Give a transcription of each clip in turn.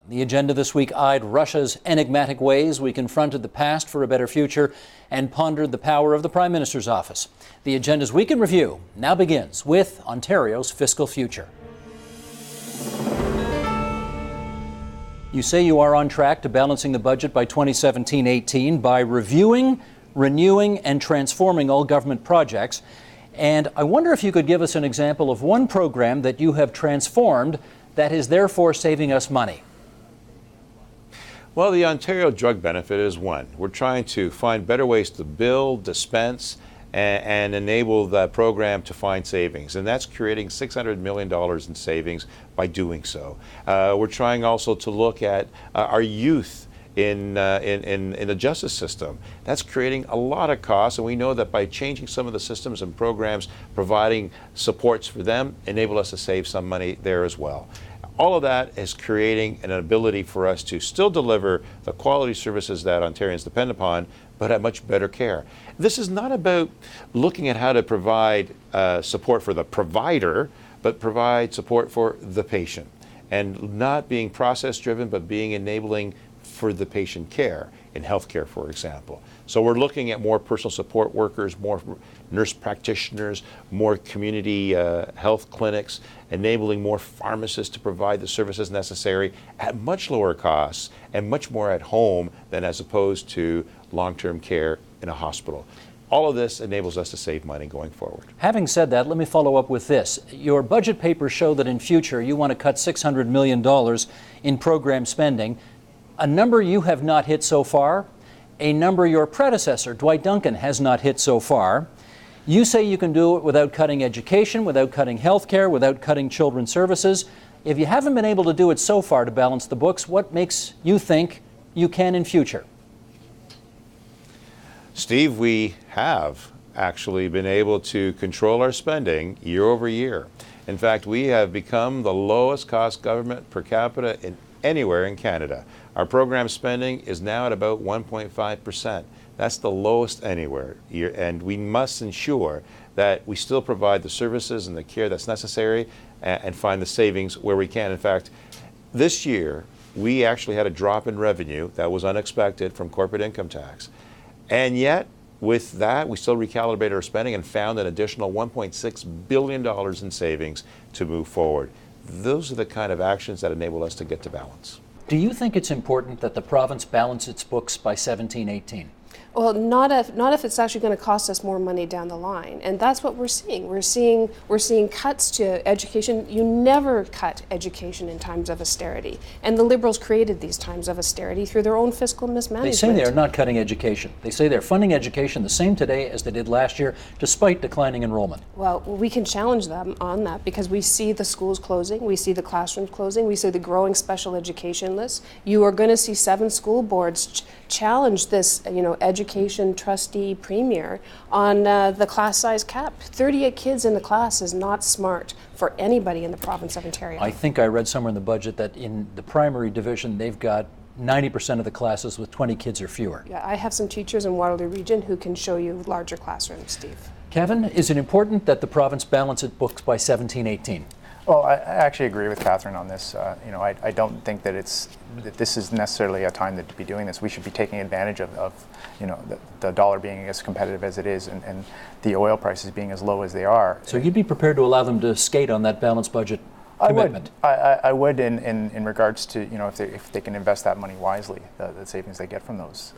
The agenda this week eyed Russia's enigmatic ways we confronted the past for a better future and pondered the power of the Prime Minister's office. The agenda's Week in Review now begins with Ontario's fiscal future. You say you are on track to balancing the budget by 2017-18 by reviewing, renewing, and transforming all government projects. And I wonder if you could give us an example of one program that you have transformed that is therefore saving us money. Well, the Ontario Drug Benefit is one. We're trying to find better ways to bill, dispense, and enable the program to find savings. And that's creating $600 million in savings by doing so. We're trying also to look at our youth in the justice system. That's creating a lot of costs, and we know that by changing some of the systems and programs, providing supports for them, enable us to save some money there as well. All of that is creating an ability for us to still deliver the quality services that Ontarians depend upon, but at much better care. This is not about looking at how to provide support for the provider, but provide support for the patient, and not being process driven, but being enabling for the patient care in healthcare, for example. So we're looking at more personal support workers, more nurse practitioners, more community health clinics, enabling more pharmacists to provide the services necessary at much lower costs and much more at home than as opposed to long-term care in a hospital. All of this enables us to save money going forward. Having said that, let me follow up with this. Your budget papers show that in future you want to cut $600 million in program spending, a number you have not hit so far, a number your predecessor, Dwight Duncan, has not hit so far. You say you can do it without cutting education, without cutting health care, without cutting children's services. If you haven't been able to do it so far to balance the books, what makes you think you can in future? Steve, we have actually been able to control our spending year over year. In fact, we have become the lowest cost government per capita anywhere in Canada. Our program spending is now at about 1.5%. That's the lowest anywhere. And we must ensure that we still provide the services and the care that's necessary and find the savings where we can. In fact, this year, we actually had a drop in revenue that was unexpected from corporate income tax. And yet, with that, we still recalibrated our spending and found an additional $1.6 billion in savings to move forward. Those are the kind of actions that enable us to get to balance. Do you think it's important that the province balance its books by 17-18? Well, not if it's actually going to cost us more money down the line, and that's what we're seeing. We're seeing cuts to education. You never cut education in times of austerity, and the Liberals created these times of austerity through their own fiscal mismanagement. They say they are not cutting education. They say they're funding education the same today as they did last year, despite declining enrollment. Well, we can challenge them on that because we see the schools closing, we see the classrooms closing, we see the growing special education lists. You are going to see 7 school boards challenge this, education trustee premier on the class size cap. 38 kids in the class is not smart for anybody in the province of Ontario. I think I read somewhere in the budget that in the primary division they've got 90% of the classes with 20 kids or fewer. Yeah, I have some teachers in Waterloo Region who can show you larger classrooms, Steve. Kevin, is it important that the province balance its books by 17-18? Well, I actually agree with Catherine on this. I don't think that this is necessarily a time to be doing this. We should be taking advantage of the dollar being as competitive as it is and the oil prices being as low as they are. So you'd be prepared to allow them to skate on that balanced budget commitment? I would in regards to, if they can invest that money wisely, the savings they get from those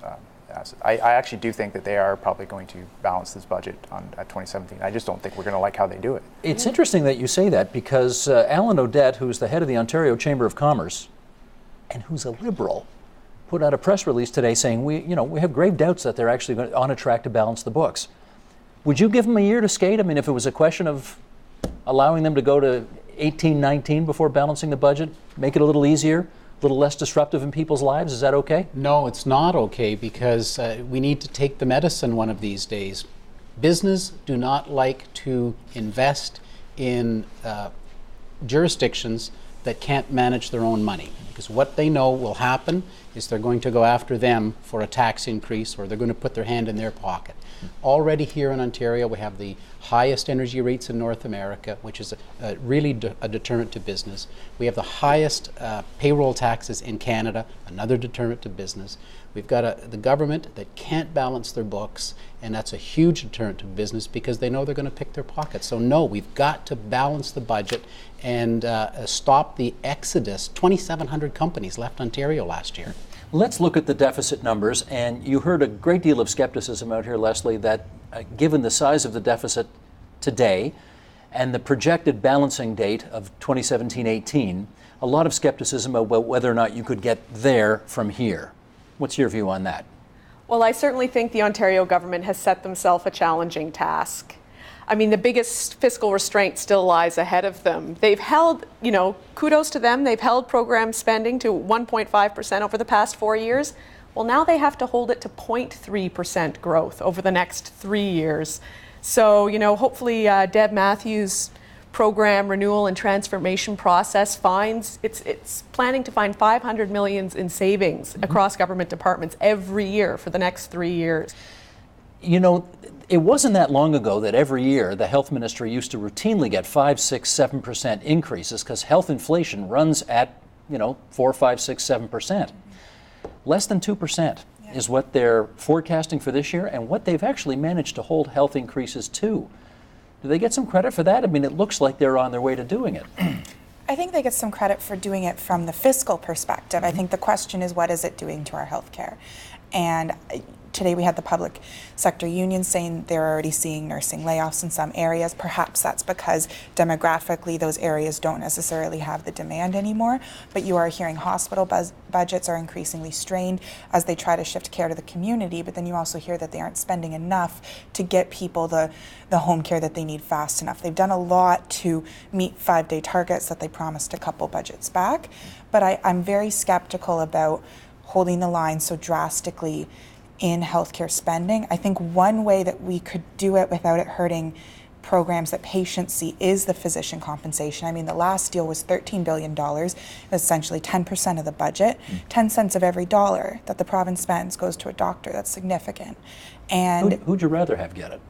assets. I actually do think that they are probably going to balance this budget at 2017. I just don't think we're going to like how they do it. It's interesting that you say that because Alan Odette, who's the head of the Ontario Chamber of Commerce and who's a Liberal, put out a press release today saying we have grave doubts that they're actually on a track to balance the books. Would you give them a year to skate? I mean, if it was a question of allowing them to go to 18-19 before balancing the budget, make it a little easier, a little less disruptive in people's lives, is that okay? No, it's not okay because we need to take the medicine one of these days. Business do not like to invest in jurisdictions that can't manage their own money. because what they know will happen is they're going to go after them for a tax increase, or they're going to put their hand in their pocket. Already here in Ontario, we have the highest energy rates in North America, which is really a deterrent to business. We have the highest payroll taxes in Canada, another deterrent to business. We've got the government that can't balance their books, and that's a huge deterrent to business because they know they're going to pick their pockets. So no, we've got to balance the budget and stop the exodus. 2,700 companies left Ontario last year. Let's look at the deficit numbers, and you heard a great deal of skepticism out here, Leslie, that given the size of the deficit today and the projected balancing date of 2017-18, a lot of skepticism about whether or not you could get there from here. What's your view on that? Well, I certainly think the Ontario government has set themselves a challenging task. I mean, the biggest fiscal restraint still lies ahead of them. They've held, kudos to them, they've held program spending to 1.5% over the past 4 years. Well, now they have to hold it to 0.3% growth over the next 3 years. So, hopefully Deb Matthews' program renewal and transformation process finds, it's planning to find $500 million in savings across government departments every year for the next 3 years. It wasn't that long ago that every year the health ministry used to routinely get 5, 6, 7% increases because health inflation runs at, 4, 5, 6, 7%. Less than 2% is what they're forecasting for this year, and what they've actually managed to hold health increases to. Do they get some credit for that? I mean, it looks like they're on their way to doing it. I think they get some credit for doing it from the fiscal perspective. I think the question is, what is it doing to our healthcare? And today we had the public sector union saying they're already seeing nursing layoffs in some areas. Perhaps that's because demographically those areas don't necessarily have the demand anymore. But you are hearing hospital budgets are increasingly strained as they try to shift care to the community. But then you also hear that they aren't spending enough to get people the home care that they need fast enough. They've done a lot to meet 5-day targets that they promised a couple budgets back. But I'm very skeptical about holding the line so drastically in healthcare spending. I think one way that we could do it without it hurting programs that patients see is the physician compensation. I mean, the last deal was $13 billion, essentially 10% of the budget. 10 cents of every dollar that the province spends goes to a doctor. That's significant. And who'd you rather have get it?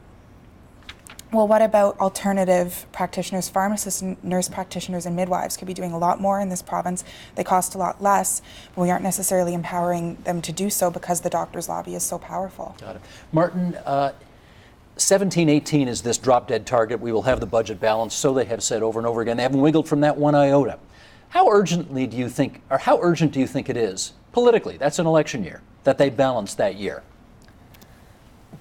Well, what about alternative practitioners, pharmacists, nurse practitioners, and midwives could be doing a lot more in this province. They cost a lot less, but we aren't necessarily empowering them to do so because the doctor's lobby is so powerful. Got it. Martin, 17-18 is this drop-dead target. We will have the budget balance, so they have said over and over again. They haven't wiggled from that one iota. How urgent do you think it is, politically, that's an election year, that they balance that year?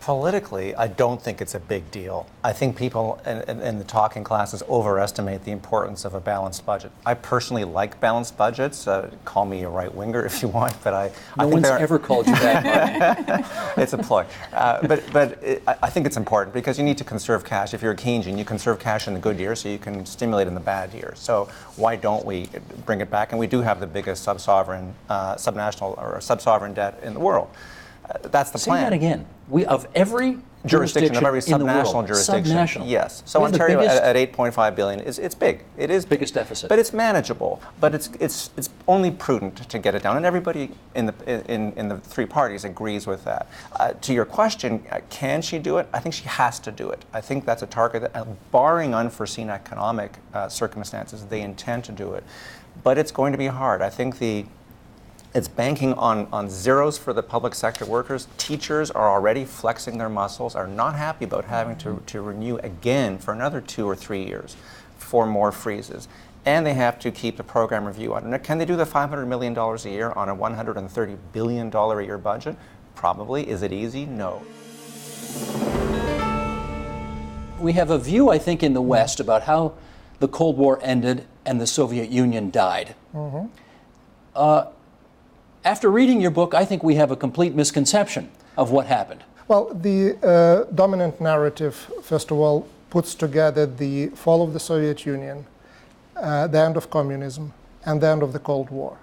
Politically, I don't think it's a big deal. I think people in the talking classes overestimate the importance of a balanced budget. I personally like balanced budgets. Call me a right-winger if you want, but I think one's ever called you that, Martin. It's a ploy. I think it's important because you need to conserve cash. If you're a Keynesian, you conserve cash in the good years so you can stimulate in the bad years. So why don't we bring it back? And we do have the biggest subsovereign debt in the world. That's the plan. Say that again. We of every jurisdiction of every subnational jurisdiction. Yes. So Ontario at $8.5 billion it's big. It is biggest deficit. But it's manageable. But it's only prudent to get it down, and everybody in the three parties agrees with that. To your question, can she do it? I think she has to do it. I think that's a target that, barring unforeseen economic circumstances, they intend to do it. But it's going to be hard. I think it's banking on zeros for the public sector workers. Teachers are already flexing their muscles, are not happy about having to renew again for another 2 or 3 years for more freezes. And they have to keep the program review on. Can they do the $500 million a year on a $130 billion a year budget? Probably. Is it easy? No. We have a view, I think, in the West about how the Cold War ended and the Soviet Union died. After reading your book, I think we have a complete misconception of what happened. Well, the dominant narrative, first of all, puts together the fall of the Soviet Union, the end of communism, and the end of the Cold War.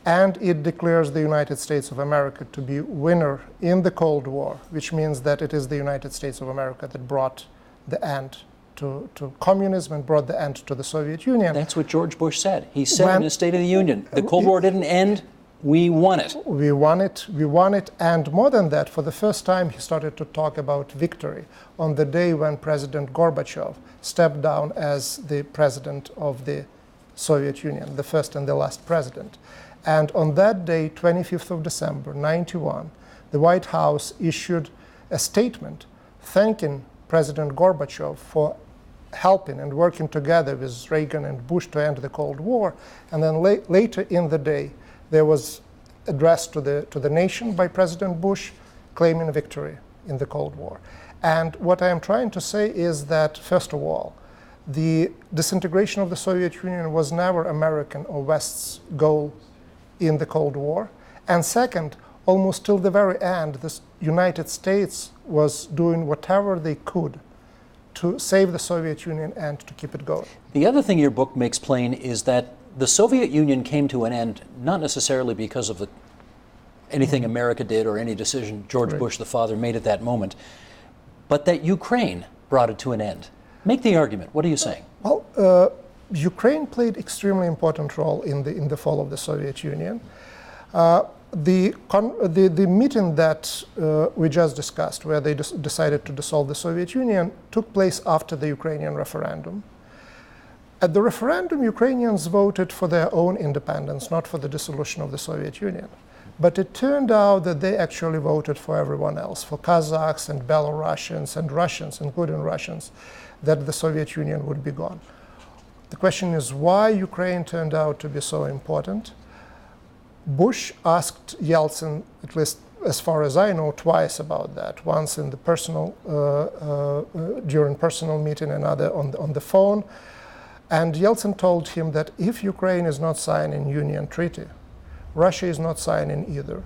And it declares the United States of America to be winner in the Cold War, which means that it is the United States of America that brought the end to communism and brought the end to the Soviet Union. That's what George Bush said. He said in his State of the Union, the Cold War didn't end, we won it. We won it, and more than that, for the first time he started to talk about victory on the day when President Gorbachev stepped down as the president of the Soviet Union, the first and the last president. And on that day, 25th of December, 1991, the White House issued a statement thanking President Gorbachev for helping and working together with Reagan and Bush to end the Cold War. And then later in the day, there was address to the nation by President Bush claiming victory in the Cold War. And what I am trying to say is that, first of all, the disintegration of the Soviet Union was never American or West's goal in the Cold War. And second, almost till the very end, the United States was doing whatever they could to save the Soviet Union and to keep it going. The other thing your book makes plain is that the Soviet Union came to an end not necessarily because of anything America did or any decision George Bush the father made at that moment, but that Ukraine brought it to an end. Make the argument. What are you saying? Well, Ukraine played extremely important role in the fall of the Soviet Union. The meeting that we just discussed, where they decided to dissolve the Soviet Union, took place after the Ukrainian referendum. At the referendum, Ukrainians voted for their own independence, not for the dissolution of the Soviet Union. But it turned out that they actually voted for everyone else, for Kazakhs and Belarusians and Russians, including Russians, that the Soviet Union would be gone. The question is why Ukraine turned out to be so important. Bush asked Yeltsin, at least as far as I know, twice about that. Once in the during personal meeting, another on the phone. And Yeltsin told him that if Ukraine is not signing Union Treaty, Russia is not signing either.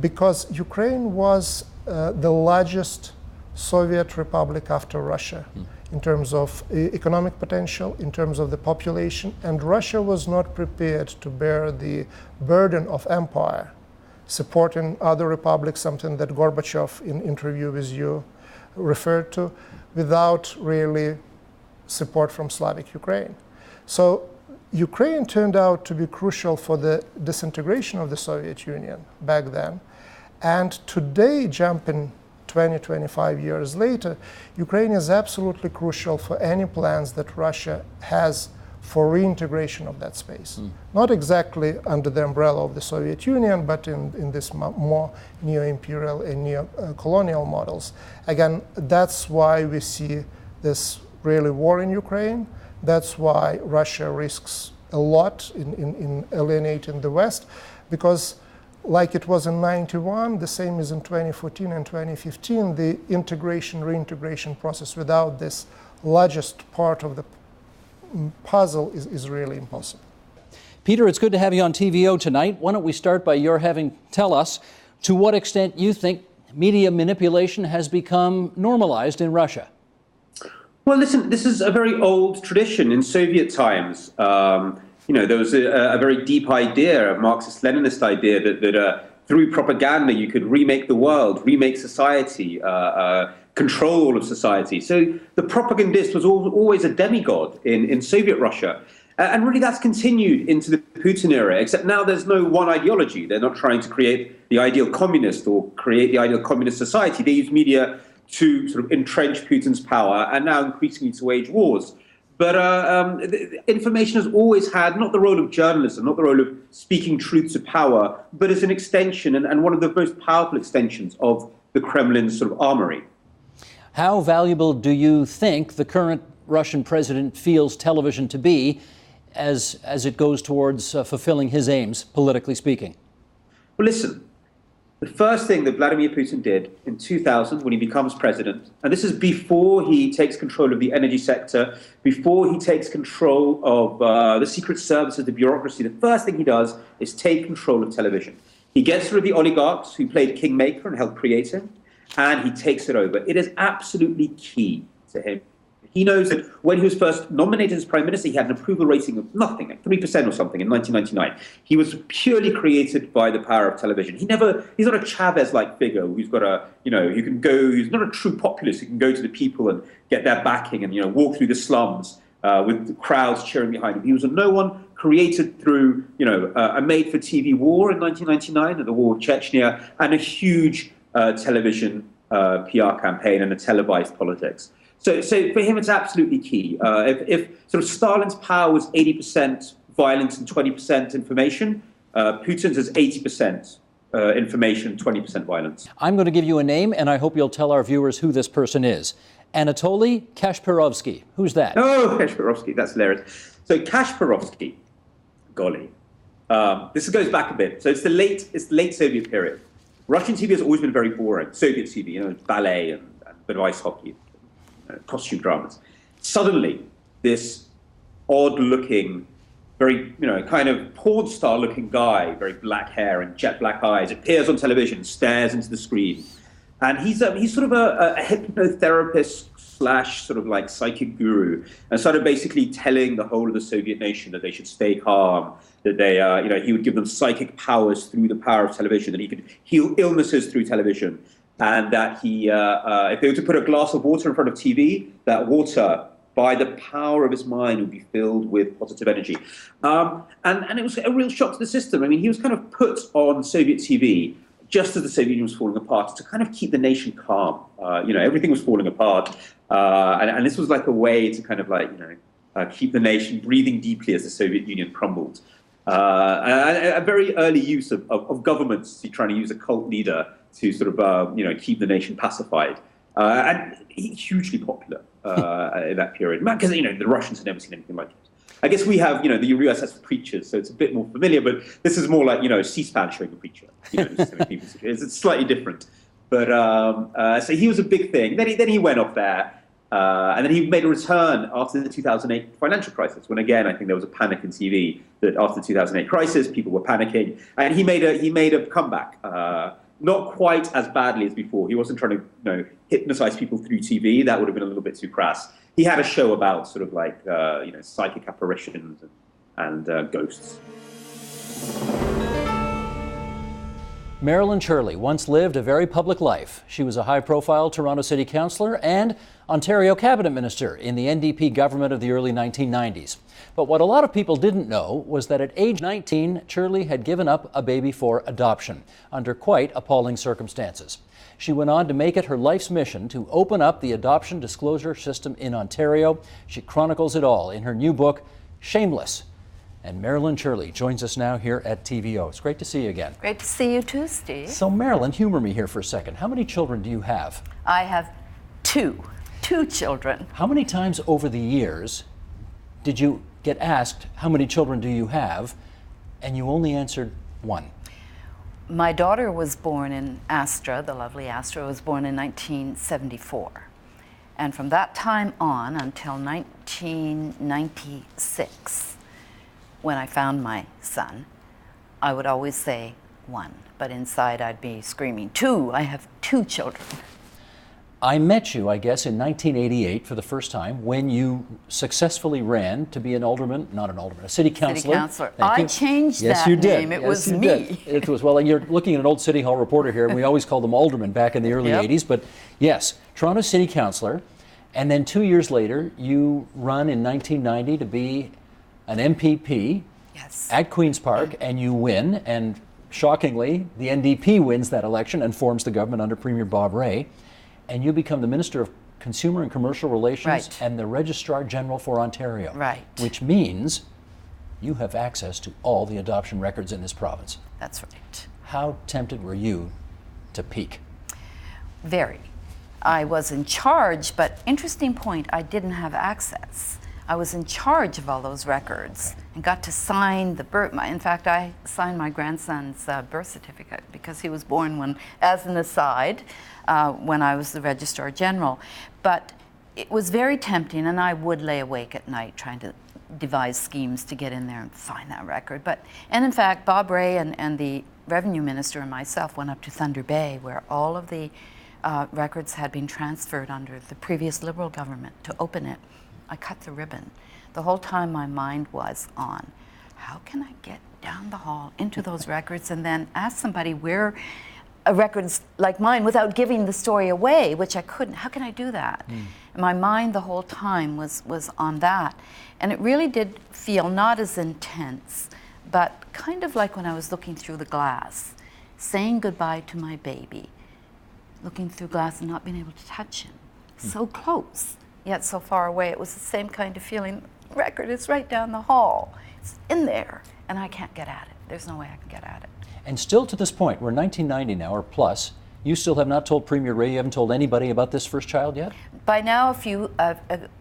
Because Ukraine was the largest Soviet republic after Russia in terms of economic potential, in terms of the population, and Russia was not prepared to bear the burden of empire, supporting other republics, something that Gorbachev in interview with you referred to, without really support from Slavic Ukraine. So Ukraine turned out to be crucial for the disintegration of the Soviet Union back then. And today, jumping 20, 25 years later, Ukraine is absolutely crucial for any plans that Russia has for reintegration of that space. Not exactly under the umbrella of the Soviet Union, but in this more neo-imperial and neo-colonial models. Again, that's why we see this really war in Ukraine. That's why Russia risks a lot in alienating the West, because like it was in 91, the same is in 2014 and 2015, the reintegration process without this largest part of the puzzle is really impossible. Peter, it's good to have you on TVO tonight. Why don't we start by your tell us to what extent you think media manipulation has become normalized in Russia? Well, listen, this is a very old tradition. In Soviet times, there was a very deep idea, a Marxist-Leninist idea, that through propaganda you could remake the world, remake society, control all of society. So the propagandist was always a demigod in Soviet Russia. And really that's continued into the Putin era, except now there's no one ideology. They're not trying to create the ideal communist or create the ideal communist society. They use media to sort of entrench Putin's power and now increasingly to wage wars. But information has always had not the role of journalism, not the role of speaking truth to power, but as an extension and one of the most powerful extensions of the Kremlin's sort of armory. How valuable do you think the current Russian president feels television to be as it goes towards fulfilling his aims, politically speaking? Well, listen. The first thing that Vladimir Putin did in 2000 when he becomes president, and this is before he takes control of the energy sector, before he takes control of the secret services, the bureaucracy, the first thing he does is take control of television. He gets rid of the oligarchs who played kingmaker and helped create him, and he takes it over. It is absolutely key to him He knows that when he was first nominated as Prime Minister, he had an approval rating of nothing, like 3% or something in 1999. He was purely created by the power of television. He's not a Chavez-like figure who's got who's not a true populist who can go to the people and get their backing and, walk through the slums with the crowds cheering behind him. He was a no-one created through, a made-for-TV war in 1999, and the war with Chechnya, and a huge television PR campaign and a televised politics. So for him, it's absolutely key. If sort of Stalin's power was 80% violence and 20% information, Putin's is 80% information, 20% violence. I'm going to give you a name, and I hope you'll tell our viewers who this person is. Anatoly Kashpirovsky. Who's that? Oh, Kashpirovsky, that's hilarious. So Kashpirovsky, golly, this goes back a bit. So it's the late Soviet period. Russian TV has always been very boring. Soviet TV, ballet and a bit of ice hockey, costume dramas. Suddenly, this odd-looking, very, kind of porn star-looking guy, very black hair and jet black eyes, appears on television, stares into the screen. And he's sort of a hypnotherapist / sort of like psychic guru, and started basically telling the whole of the Soviet nation that they should stay calm, that they, he would give them psychic powers through the power of television, that he could heal illnesses through television, and that he, if they were to put a glass of water in front of TV, that water, by the power of his mind, would be filled with positive energy. And it was a real shock to the system. I mean, he was kind of put on Soviet TV just as the Soviet Union was falling apart, to kind of keep the nation calm. Everything was falling apart. And this was like a way to kind of keep the nation breathing deeply as the Soviet Union crumbled. A very early use of governments trying to use a cult leader to sort of, keep the nation pacified. And hugely popular in that period. Because, the Russians had never seen anything like it. I guess we have, the US has preachers, so it's a bit more familiar, but this is more like, C-SPAN showing a preacher. It's slightly different. But so he was a big thing. Then he went off there, and then he made a return after the 2008 financial crisis, when again, I think there was a panic in TV that after the 2008 crisis, people were panicking, and he made a comeback. Not quite as badly as before. He wasn't trying to, hypnotize people through TV. That would have been a little bit too crass. He had a show about sort of like, psychic apparitions and ghosts. Marilyn Churley once lived a very public life. She was a high-profile Toronto City Councillor and Ontario Cabinet Minister in the NDP government of the early 1990s. But what a lot of people didn't know was that at age 19, Churley had given up a baby for adoption under quite appalling circumstances. She went on to make it her life's mission to open up the adoption disclosure system in Ontario. She chronicles it all in her new book, Shameless. And Marilyn Churley joins us now here at TVO. It's great to see you again. Great to see you too, Steve. So Marilyn, humor me here for a second. How many children do you have? I have two children. How many times over the years did you get asked, how many children do you have? And you only answered one. My daughter was born in Astra, the lovely Astra, was born in 1974. And from that time on until 1996, when I found my son, I would always say one, but inside I'd be screaming, two. I have two children. I met you, I guess, in 1988 for the first time when you successfully ran to be a city councillor. City councillor. I changed that name. It was me. It was, well, you're looking at an old City Hall reporter here, and we always called them aldermen back in the early 80s. But yes, Toronto City Councillor. And then 2 years later, you run in 1990 to be an MPP at Queen's Park, and you win. And shockingly, the NDP wins that election and forms the government under Premier Bob Rae. And you become the Minister of Consumer and Commercial Relations and the Registrar General for Ontario. Right. Which means you have access to all the adoption records in this province. That's right. How tempted were you to peak? Very. I was in charge, but interesting point, I didn't have access. I was in charge of all those records and got to sign the birth. In fact, I signed my grandson's birth certificate because he was born when, as an aside, when I was the Registrar General. But it was very tempting, and I would lay awake at night trying to devise schemes to get in there and find that record. And in fact, Bob Rae and the Revenue Minister and myself went up to Thunder Bay, where all of the records had been transferred under the previous Liberal government to open it, I cut the ribbon. The whole time my mind was on, how can I get down the hall into those records and then ask somebody where records like mine without giving the story away, which I couldn't. How can I do that? And my mind the whole time was on that. And it really did feel not as intense, but kind of like when I was looking through the glass, saying goodbye to my baby, looking through glass and not being able to touch him. So close, yet so far away. It was the same kind of feeling. The record is right down the hall. It's in there, and I can't get at it. There's no way I can get at it. And still to this point, we're 1990 now, or plus, you still have not told Premier Ray, you haven't told anybody about this first child yet? By now,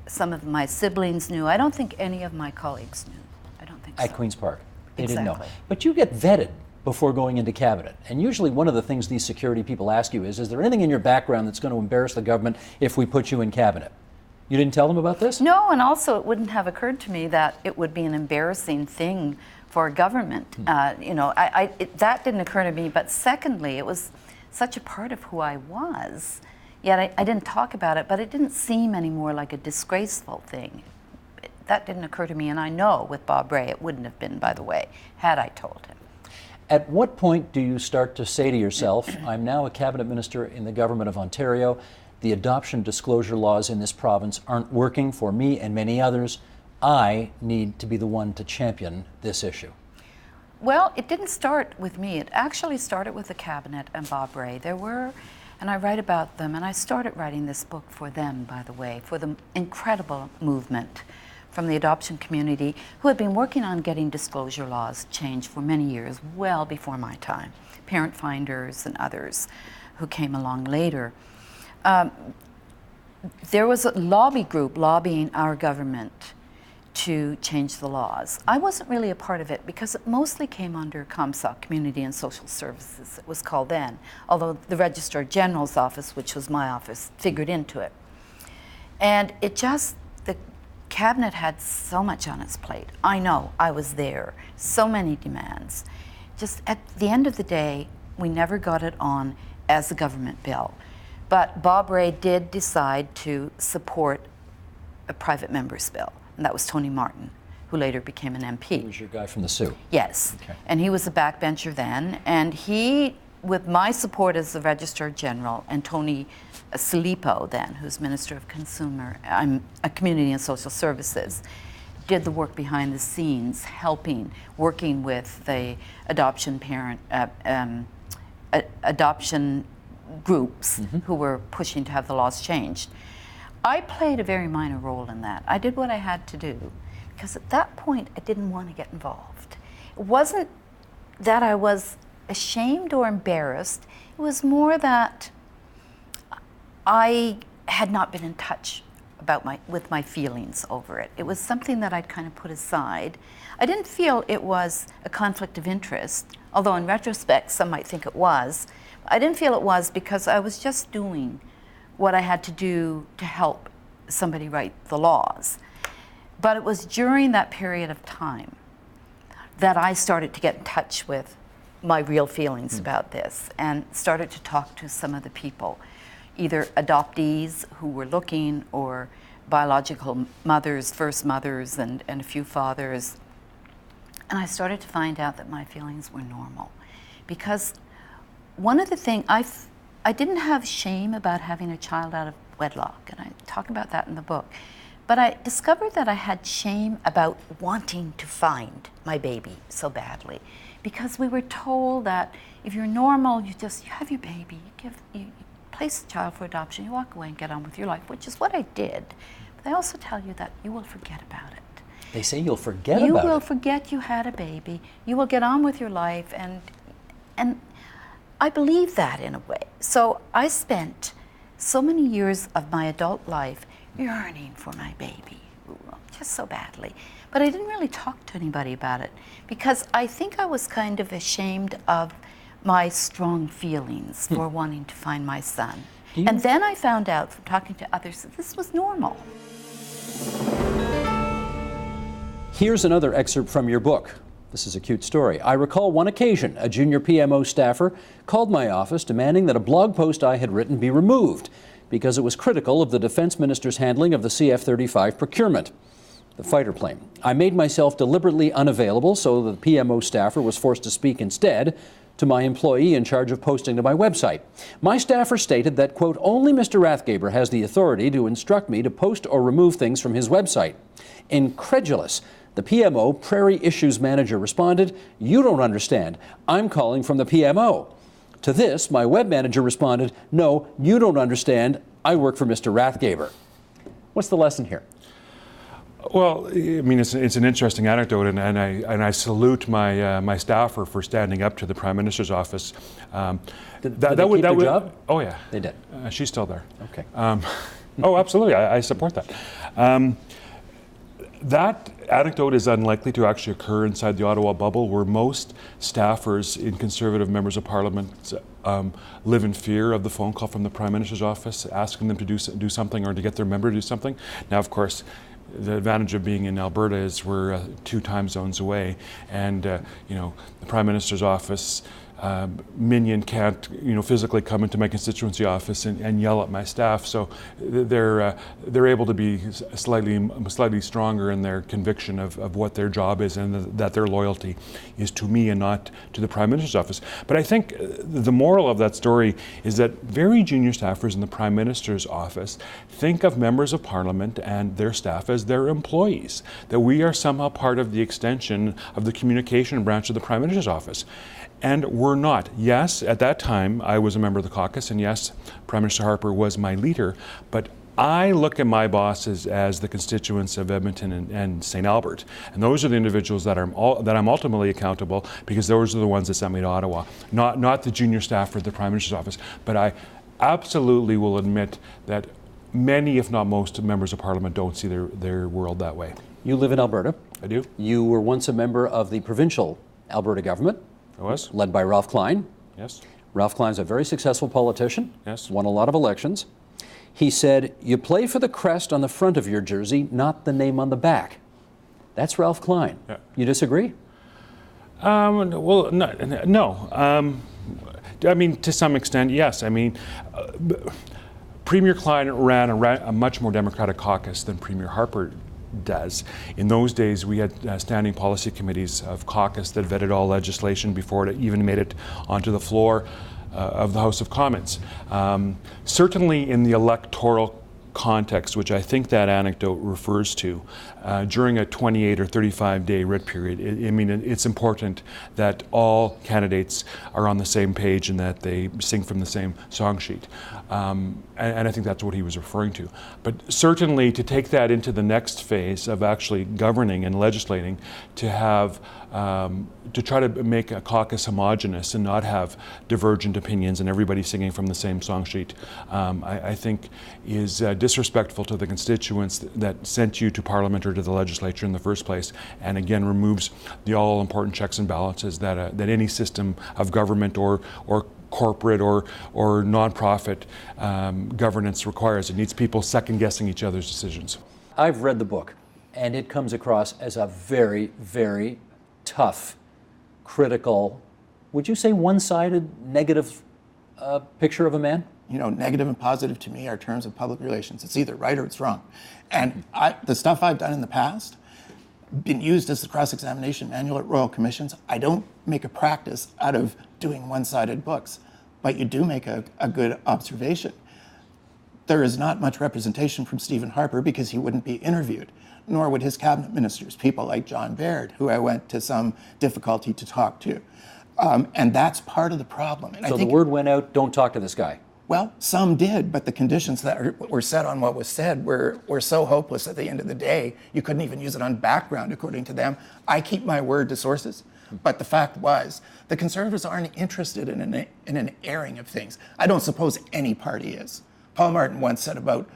some of my siblings knew. I don't think any of my colleagues knew. I don't think so. At Queen's Park. They Exactly. didn't know. But you get vetted before going into cabinet. And usually one of the things these security people ask you is there anything in your background that's going to embarrass the government if we put you in cabinet? You didn't tell them about this? No, and also it wouldn't have occurred to me that it would be an embarrassing thing for a government. You know, that didn't occur to me. But secondly, it was such a part of who I was. Yet I didn't talk about it, but it didn't seem anymore like a disgraceful thing. That didn't occur to me, and I know with Bob Rae it wouldn't have been, by the way, had I told him. At what point do you start to say to yourself, I'm now a cabinet minister in the government of Ontario, the adoption disclosure laws in this province aren't working for me and many others, I need to be the one to champion this issue? Well, it didn't start with me. It actually started with the cabinet and Bob Rae. There were, and I write about them, and I started writing this book for them, by the way, for the incredible movement from the adoption community who had been working on getting disclosure laws changed for many years, well before my time. Parent finders and others who came along later. There was a lobby group lobbying our government to change the laws. I wasn't really a part of it because it mostly came under ComSoc, Community and Social Services, it was called then, although the Registrar General's office, which was my office, figured into it. And it just, the cabinet had so much on its plate. I know, I was there, so many demands. Just at the end of the day, we never got it on as a government bill. But Bob Rae did decide to support a private member's bill, and that was Tony Martin, who later became an MP. He was your guy from the Sioux. Yes, Okay. and he was a backbencher then, and he, with my support as the Registrar General, and Tony Silipo then, who's Minister of Community and Social Services, did the work behind the scenes, working with the adoption groups who were pushing to have the laws changed. I played a very minor role in that. I did what I had to do because at that point I didn't want to get involved. It wasn't that I was ashamed or embarrassed. It was more that I had not been in touch with my feelings over it. It was something that I'd kind of put aside. I didn't feel it was a conflict of interest, although in retrospect some might think it was. I didn't feel it was because I was just doing what I had to do to help somebody write the laws. But it was during that period of time that I started to get in touch with my real feelings about this and started to talk to some of the people, either adoptees who were looking or biological mothers, first mothers, and a few fathers. And I started to find out that my feelings were normal. Because one of the things, I didn't have shame about having a child out of wedlock, and I talk about that in the book. But I discovered that I had shame about wanting to find my baby so badly. Because we were told that if you're normal, you have your baby, you place the child for adoption, you walk away and get on with your life, which is what I did. But they also tell you that you will forget about it. They say you'll forget about it. You will forget you had a baby. You will get on with your life, and I believe that in a way. So I spent so many years of my adult life yearning for my baby, just so badly. But I didn't really talk to anybody about it because I think I was kind of ashamed of my strong feelings for wanting to find my son. And then I found out from talking to others that this was normal. Here's another excerpt from your book. This is a cute story. I recall one occasion a junior PMO staffer called my office demanding that a blog post I had written be removed because it was critical of the defense minister's handling of the CF-35 procurement, the fighter plane. I made myself deliberately unavailable so the PMO staffer was forced to speak instead to my employee in charge of posting to my website. My staffer stated that, quote, only Mr. Rathgaber has the authority to instruct me to post or remove things from his website. Incredulous, the PMO Prairie Issues Manager responded, you don't understand. I'm calling from the PMO. To this, my web manager responded, no, you don't understand. I work for Mr. Rathgaber. What's the lesson here? Well, I mean, it's an interesting anecdote, and I salute my staffer for standing up to the Prime Minister's office. Did they keep their job? Oh yeah, they did. She's still there. Okay. Oh, absolutely. I support that. That anecdote is unlikely to actually occur inside the Ottawa bubble, where most staffers in Conservative members of Parliament live in fear of the phone call from the Prime Minister's office asking them to do something or to get their member to do something. Now, of course, the advantage of being in Alberta is we're 2 time zones away, and you know, the Prime Minister's office minion can't, you know, physically come into my constituency office and yell at my staff. So they're able to be slightly stronger in their conviction of what their job is, and that their loyalty is to me and not to the Prime Minister's office. But I think the moral of that story is that very junior staffers in the Prime Minister's office think of members of Parliament and their staff as their employees, that we are somehow part of the extension of the communication branch of the Prime Minister's office. And we're not. Yes, at that time, I was a member of the caucus, and yes, Prime Minister Harper was my leader, but I look at my bosses as the constituents of Edmonton and St. Albert. And those are the individuals that I'm ultimately accountable, because those are the ones that sent me to Ottawa, not the junior staffer at the Prime Minister's office. But I absolutely will admit that many, if not most, members of Parliament don't see their world that way. You live in Alberta. I do. You were once a member of the provincial Alberta government. I was. Led by Ralph Klein. Yes. Ralph Klein's a very successful politician. Yes. Won a lot of elections. He said, you play for the crest on the front of your jersey, not the name on the back. That's Ralph Klein. Yeah. You disagree? Well, no. I mean, to some extent, yes. I mean, Premier Klein ran a much more democratic caucus than Premier Harper does. In those days, we had standing policy committees of caucus that vetted all legislation before it even made it onto the floor of the House of Commons. Certainly in the electoral context, which I think that anecdote refers to, during a 28 or 35-day writ period, it's important that all candidates are on the same page and that they sing from the same song sheet. And I think that's what he was referring to. But certainly to take that into the next phase of actually governing and legislating, to have to try to make a caucus homogenous and not have divergent opinions and everybody singing from the same song sheet, I think is disrespectful to the constituents that sent you to Parliament or to the legislature in the first place, and again removes the all-important checks and balances that any system of government or corporate or nonprofit governance requires. It needs people second-guessing each other's decisions. I've read the book, and it comes across as a very, very tough, critical, would you say one-sided, negative picture of a man? You know, negative and positive to me are terms of public relations. It's either right or it's wrong. And the stuff I've done in the past, been used as the cross-examination manual at Royal Commissions. I don't make a practice out of doing one-sided books, but you do make a good observation. There is not much representation from Stephen Harper because he wouldn't be interviewed, nor would his cabinet ministers, people like John Baird, who I went to some difficulty to talk to. And that's part of the problem. And so the word went out, don't talk to this guy. Well, some did, but the conditions that were set on what was said were so hopeless at the end of the day, you couldn't even use it on background, according to them. I keep my word to sources, but the fact was, the Conservatives aren't interested in an airing of things. I don't suppose any party is. Paul Martin once said about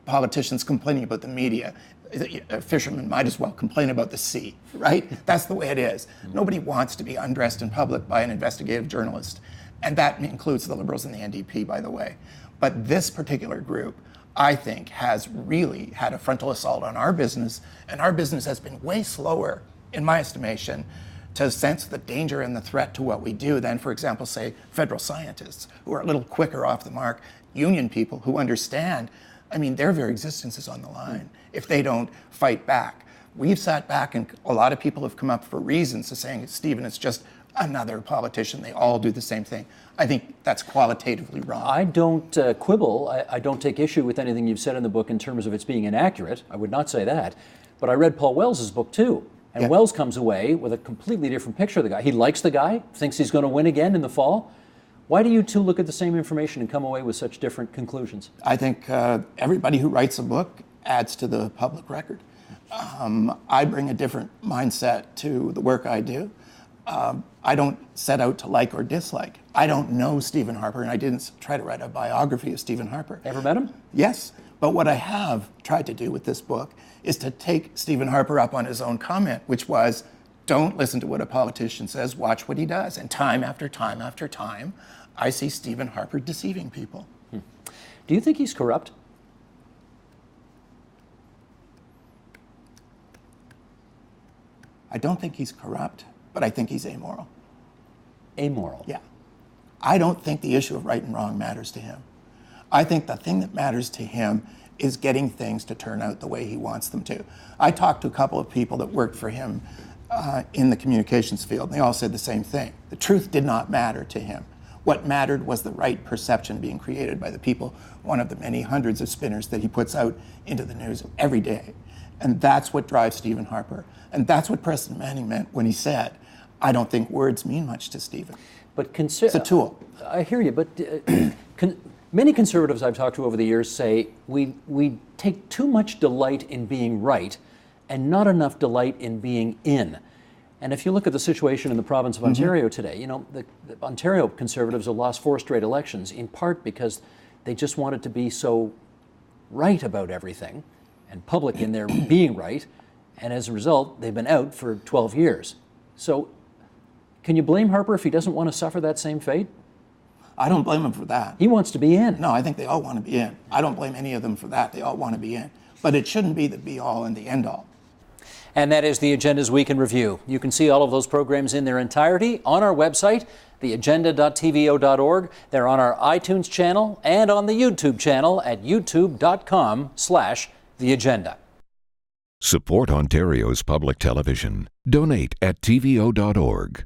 politicians complaining about the media, a fisherman might as well complain about the sea, right? That's the way it is. Nobody wants to be undressed in public by an investigative journalist. And that includes the Liberals and the NDP, by the way. But this particular group, I think, has really had a frontal assault on our business, and our business has been way slower, in my estimation, to sense the danger and the threat to what we do than, for example, say, federal scientists who are a little quicker off the mark, union people who understand, I mean, their very existence is on the line if they don't fight back. We've sat back, and a lot of people have come up for reasons to saying, Stephen, it's just another politician. They all do the same thing. I think that's qualitatively wrong. I don't quibble. I don't take issue with anything you've said in the book in terms of its being inaccurate. I would not say that. But I read Paul Wells's book too. And Wells comes away with a completely different picture of the guy. He likes the guy, thinks he's going to win again in the fall. Why do you two look at the same information and come away with such different conclusions? I think everybody who writes a book adds to the public record. I bring a different mindset to the work I do. I don't set out to like or dislike. I don't know Stephen Harper, and I didn't try to write a biography of Stephen Harper. Ever met him? Yes. But what I have tried to do with this book is to take Stephen Harper up on his own comment, which was, don't listen to what a politician says, watch what he does. And time after time after time, I see Stephen Harper deceiving people. Do you think he's corrupt? I don't think he's corrupt, but I think he's amoral. Amoral? Yeah. I don't think the issue of right and wrong matters to him. I think the thing that matters to him is getting things to turn out the way he wants them to. I talked to a couple of people that worked for him in the communications field, and they all said the same thing. The truth did not matter to him. What mattered was the right perception being created by the people, one of the many hundreds of spinners that he puts out into the news every day. And that's what drives Stephen Harper. And that's what Preston Manning meant when he said, I don't think words mean much to Stephen. But it's a tool. I hear you, but many conservatives I've talked to over the years say we take too much delight in being right and not enough delight in being in. And if you look at the situation in the province of Ontario today, you know, the Ontario Conservatives have lost 4 straight elections, in part because they just wanted to be so right about everything and public in their being right, and as a result, they've been out for 12 years. So can you blame Harper if he doesn't want to suffer that same fate? I don't blame him for that. He wants to be in. No, I think they all want to be in. I don't blame any of them for that. They all want to be in. But it shouldn't be the be-all and the end-all. And that is the Agenda's Week in Review. You can see all of those programs in their entirety on our website, theagenda.tvo.org. They're on our iTunes channel and on the YouTube channel at youtube.com/theagenda. Support Ontario's public television. Donate at tvo.org.